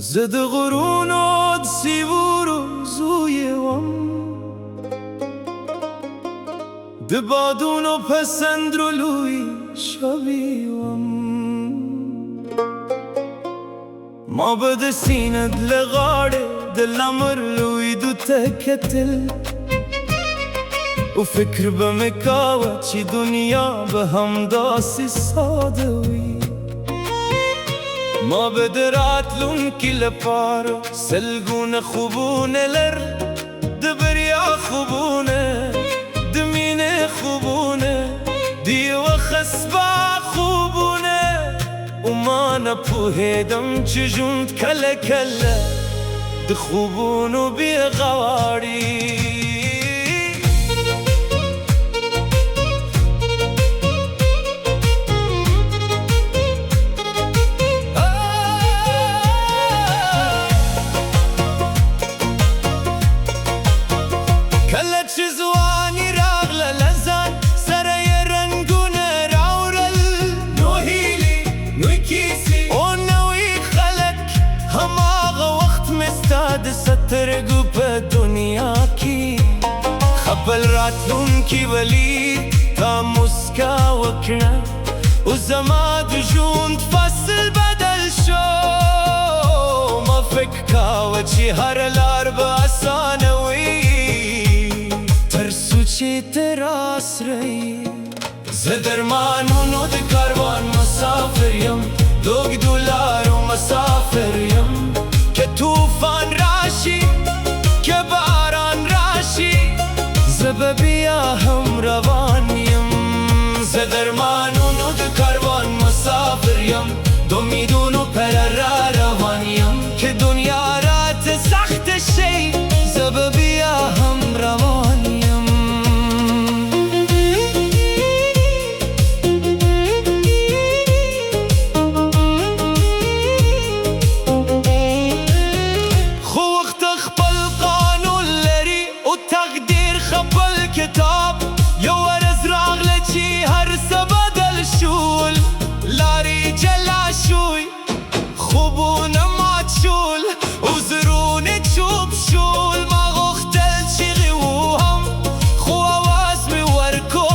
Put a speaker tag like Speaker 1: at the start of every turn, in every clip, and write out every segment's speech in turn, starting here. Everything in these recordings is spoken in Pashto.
Speaker 1: زد غرونات سیور و زویوام دبادون و پسندرلوی شبیوام ما بده سیند لغاړه د لمرلوی دو تکتل و فکر به مکاوه چی دنیا به هم داسی ساده وی ما بده راتلون کی لپاره سلگونه خوبونه لر د بریا خوبونه د مینه خوبونه دیو خسبا خوبونه و ما نپوهیدم چی جوند کله کله د خوبونو بی غواړي سترگو په دنیا کی خپل راتلون کی ولی تا مسکا وکړه او زما د ژوند فصل بدل شو ما فکر کاوه چې هر لار به اسانه وي تر څو چې ته راسره زه درمانونو د کاروان مسافر یم د اوږدو لارو مسافر یم که طوفان راشي که باران راشي زه به بیا هم روان یم زه درمانونو د کاروان مسافر یم د امیدونو پر را روان یم که دنیا راته سخت شي زه به بیا هم روان یم کتاب یو ورځ راغله چې هر څه بدل شول لارې جلا شوی خوبونه مات شول او زړونه چوپ شول ما غوښتل چیغې ووهم خو اواز مې ورکو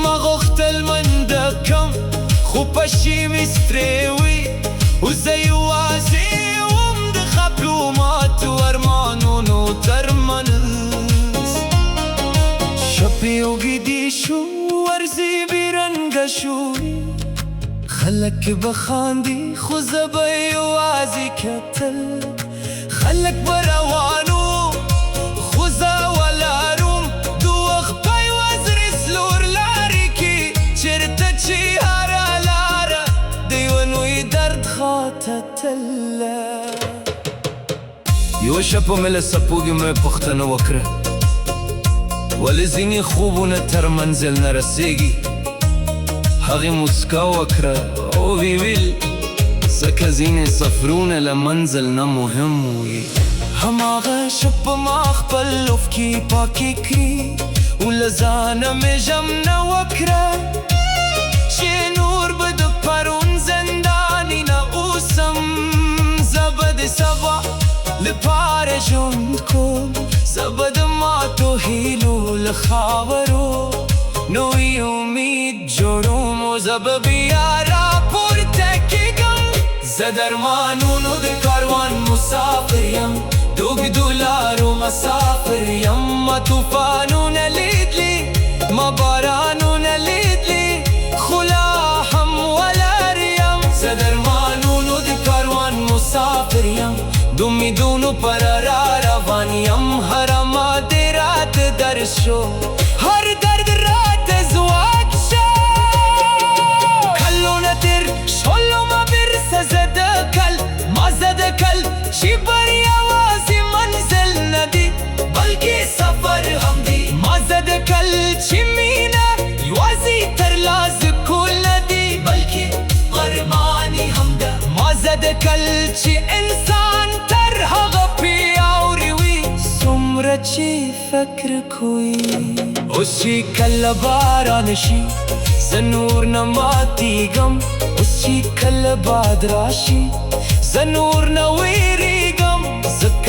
Speaker 1: ما غوښتل منډه کم خو پشي مې سترې وي او زه یوازې وم د خپلو ماتو ارمانونو ترمنځ شپې اوږدې شو ورځې بېرنګه شوې خلک به خاندي خو زه به یوازې کتل خلک به روانو خو زه ولاړم د وخت په یوه زړه لارې کې چېرته چې هره لاره د یوه لوی درد خواته تله یوه شپه مې له سپوږمۍ مې پوښتنه وکړه ولې ځینې خوبونه تر منزل نه رسېږي هغې موسکا وکړه او ویل ځکه ځینې سفرونه له منزل نه مهم وي هماغه شپه ما خپل افکې پاکې کړي او له ځانه مې ژمنه وکړه چې نور به د پرون زنداني نه اوسم زه به د سبا لپاره ژوند کوم زه به د ماتو هیلو له خاورو نوی امید جوړوم او زه به بیا راپورته کېږم زه درمانونو د کاروان مسافر یم د اوږدو لارو مسافر یم ما طوفانونه لیدلي ما بارانونه لیدلي خو لا هم ولاړ یم زه درمانونو د کاروان مسافر یم د امیدونو پر را روان یم هر ماده رات درس شو هر درد رات زواک شو کلونه تیر شلو ما برسه زده کل ما زده کل چی بر یوازی منزل ندی بلکه سفر هم دی ما زده کل چی مینه یوازی تر لاز کول ندی بلکه قرمانی هم ده ما زده کل چی انسان تر هغه پیاوری وی څومره چې فکر کوي اوس چې کله باران شي زه نور نه ماتېږم اوس چې کله باد راشي زه نور نه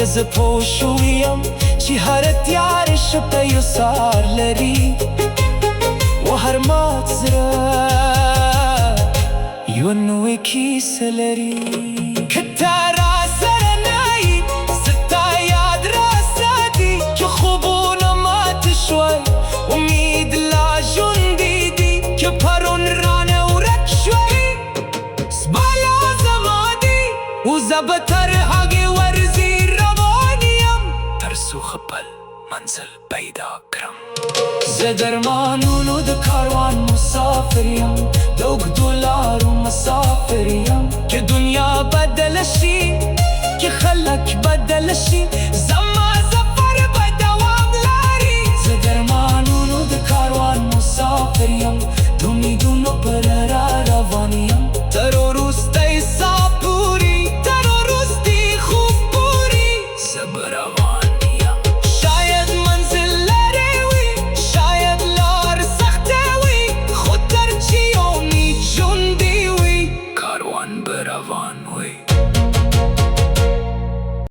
Speaker 1: ز پوشویم چی هر تیار شپه یسار لری و هر مات زره یو نوی کیس لری کتا را سرنایی ستا یاد را سادی که خوبون مات شوی امید لاجون دیدی که پرون رانه و رد شوی سبالا زمادی و زبتر حقی ورزی روانیم ترسو خبل منزل پیدا کرم ز درمانونو د کاروان مسافریم $2 مسافریم که دنیا بدل شی که خلق بدل شی زما سفر به دوام لاری ز درمانونو د کاروان مسافریم دومیدونو پر را روانیم تر روستی ساپوری تر روستی خوب پوری زب روانیم شاید منزل لری وی شاید لار سخته وی خود در چی امید جون دی وی کاروان بروان وی